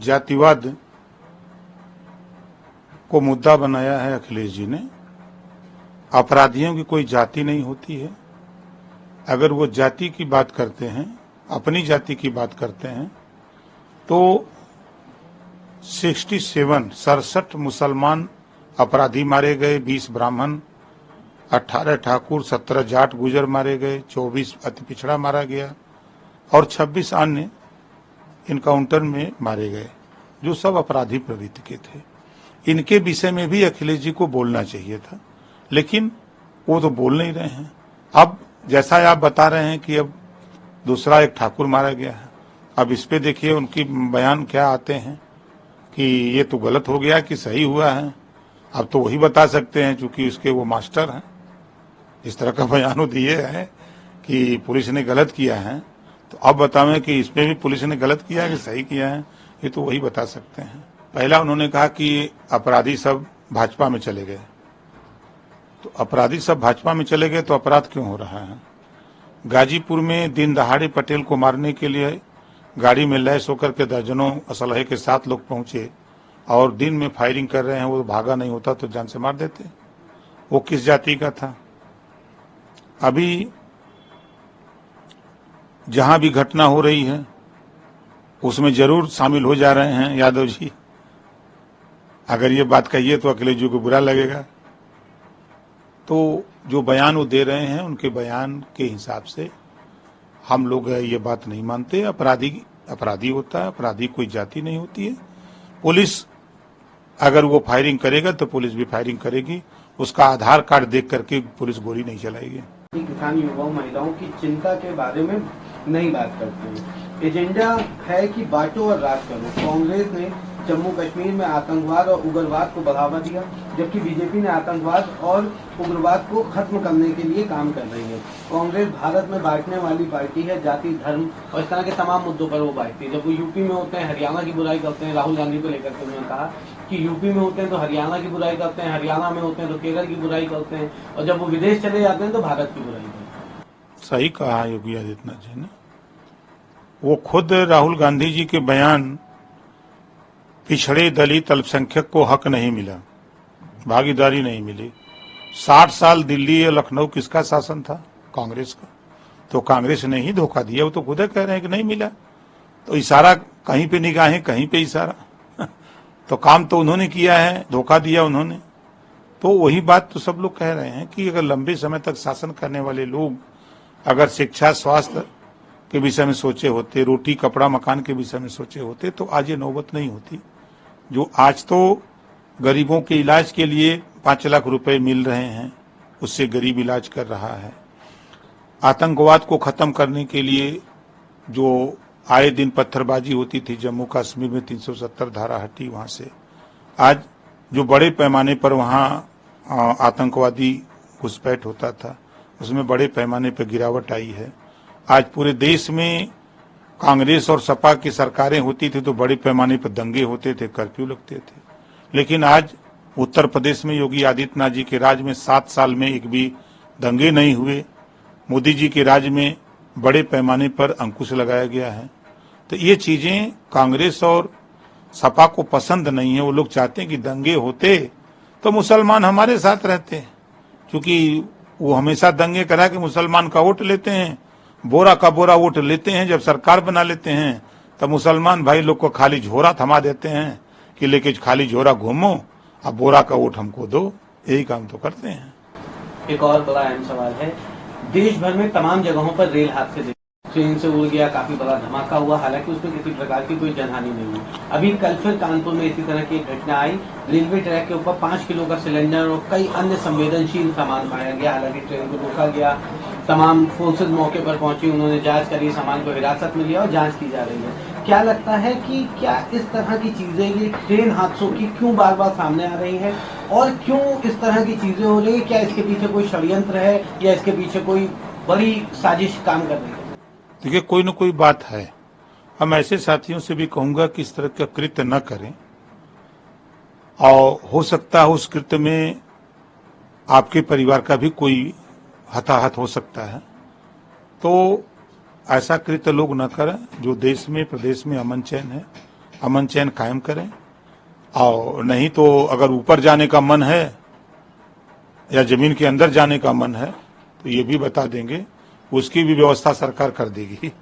जातिवाद को मुद्दा बनाया है अखिलेश जी ने। अपराधियों की कोई जाति नहीं होती है। अगर वो जाति की बात करते हैं, अपनी जाति की बात करते हैं, तो 67 मुसलमान अपराधी मारे गए, 20 ब्राह्मण, 18 ठाकुर, 17 जाट गुजर मारे गए, 24 अति पिछड़ा मारा गया और 26 अन्य इनकाउंटर में मारे गए, जो सब अपराधी प्रवृत्ति के थे। इनके विषय में भी अखिलेश जी को बोलना चाहिए था, लेकिन वो तो बोल नहीं रहे हैं। अब जैसा आप बता रहे हैं कि अब दूसरा एक ठाकुर मारा गया है, अब इस पे देखिए उनकी बयान क्या आते हैं कि ये तो गलत हो गया कि सही हुआ है। अब तो वही बता सकते हैं, चूंकि उसके वो मास्टर हैं। इस तरह का बयान दिए हैं कि पुलिस ने गलत किया है, तो अब बतावें कि इसमें भी पुलिस ने गलत किया है कि सही किया है, ये तो वही बता सकते हैं। पहला उन्होंने कहा कि अपराधी सब भाजपा में चले गए, तो अपराधी सब भाजपा में चले गए तो अपराध क्यों हो रहा है? गाजीपुर में दिन दहाड़े पटेल को मारने के लिए गाड़ी में लैस होकर के दर्जनों असलहे के साथ लोग पहुंचे और दिन में फायरिंग कर रहे हैं, वो भागा नहीं होता तो जान से मार देते। वो किस जाति का था? अभी जहां भी घटना हो रही है उसमें जरूर शामिल हो जा रहे हैं यादव जी। अगर ये बात कहिए तो अखिलेश जी को बुरा लगेगा। तो जो बयान वो दे रहे हैं, उनके बयान के हिसाब से हम लोग ये बात नहीं मानते। अपराधी अपराधी होता है, अपराधी कोई जाति नहीं होती है। पुलिस अगर वो फायरिंग करेगा तो पुलिस भी फायरिंग करेगी, उसका आधार कार्ड देख करके पुलिस गोली नहीं चलाएगी। किसान युवाओं महिलाओं की चिंता के बारे में नहीं बात करते हैं। एजेंडा है कि बांटो और राज करो। कांग्रेस ने जम्मू कश्मीर में आतंकवाद और उग्रवाद को बढ़ावा दिया, जबकि बीजेपी ने आतंकवाद और उग्रवाद को खत्म करने के लिए काम कर रही है। कांग्रेस भारत में बांटने वाली पार्टी है, जाति, धर्म और इस तरह के तमाम मुद्दों पर वो बांटती है। जब वो यूपी में होते हैं हरियाणा की बुराई करते हैं, राहुल गांधी को लेकर के उन्होंने कहा कि यूपी में होते हैं तो हरियाणा की बुराई करते हैं, हरियाणा में होते हैं तो केरल की बुराई करते हैं, और जब वो विदेश चले जाते हैं तो भारत की बुराई करते हैं। सही कहा योगी आदित्यनाथ जी ने। वो खुद राहुल गांधी जी के बयान, पिछड़े दलित अल्पसंख्यक को हक नहीं मिला, भागीदारी नहीं मिली। 60 साल दिल्ली और लखनऊ किसका शासन था? कांग्रेस का। तो कांग्रेस ने ही धोखा दिया। वो तो खुद कह रहे हैं कि नहीं मिला, तो इशारा कहीं पे निगाहें कहीं पे इशारा तो काम तो उन्होंने किया है, धोखा दिया उन्होंने। तो वही बात तो सब लोग कह रहे हैं कि अगर लंबे समय तक शासन करने वाले लोग अगर शिक्षा, स्वास्थ्य के विषय में सोचे होते, रोटी कपड़ा मकान के विषय में सोचे होते, तो आज ये नौबत नहीं होती। जो आज तो गरीबों के इलाज के लिए 5 लाख रुपए मिल रहे हैं, उससे गरीब इलाज कर रहा है। आतंकवाद को खत्म करने के लिए जो आए दिन पत्थरबाजी होती थी, जम्मू कश्मीर में 370 धारा हटी, वहां से आज जो बड़े पैमाने पर वहां आतंकवादी घुसपैठ होता था, उसमें बड़े पैमाने पर गिरावट आई है। आज पूरे देश में कांग्रेस और सपा की सरकारें होती थी तो बड़े पैमाने पर दंगे होते थे, कर्फ्यू लगते थे। लेकिन आज उत्तर प्रदेश में योगी आदित्यनाथ जी के राज में 7 साल में एक भी दंगे नहीं हुए। मोदी जी के राज में बड़े पैमाने पर अंकुश लगाया गया है। तो ये चीजें कांग्रेस और सपा को पसंद नहीं है। वो लोग चाहते हैं कि दंगे होते तो मुसलमान हमारे साथ रहते, क्योंकि वो हमेशा दंगे करा के मुसलमान का वोट लेते हैं, बोरा का बोरा वोट लेते हैं। जब सरकार बना लेते हैं तब मुसलमान भाई लोग को खाली झोरा थमा देते हैं कि लेके खाली झोरा घूमो, अब बोरा का वोट हमको दो। यही काम तो करते हैं। एक और बड़ा अहम सवाल है, देश भर में तमाम जगहों पर रेल हादसे, ट्रेन से उड़ गया, काफी बड़ा धमाका हुआ, हालांकि उसमें किसी प्रकार की कोई जनहानि नहीं हुई। अभी कल फिर कानपुर में इसी तरह की एक घटना आई। रेलवे ट्रैक के ऊपर 5 किलो का सिलेंडर और कई अन्य संवेदनशील सामान पाया गया। हालांकि ट्रेन को रोका गया, तमाम फोर्सेज मौके पर पहुंची, उन्होंने जांच करी, सामान को हिरासत में लिया और जांच की जा रही है। क्या लगता है कि क्या इस तरह की चीजें, ये ट्रेन हादसों की क्यों बार बार सामने आ रही है और क्यों इस तरह की चीजें हो रही है? क्या इसके पीछे कोई षड्यंत्र है या इसके पीछे कोई बड़ी साजिश काम कर रही है? देखिए, कोई न कोई बात है। हम ऐसे साथियों से भी कहूंगा कि इस तरह का कृत्य न करें, और हो सकता है उस कृत्य में आपके परिवार का भी कोई हताहत हो सकता है। तो ऐसा कृत्य लोग न करें। जो देश में, प्रदेश में अमन चैन है, अमन चैन कायम करें, और नहीं तो अगर ऊपर जाने का मन है या जमीन के अंदर जाने का मन है तो ये भी बता देंगे, उसकी भी व्यवस्था सरकार कर देगी।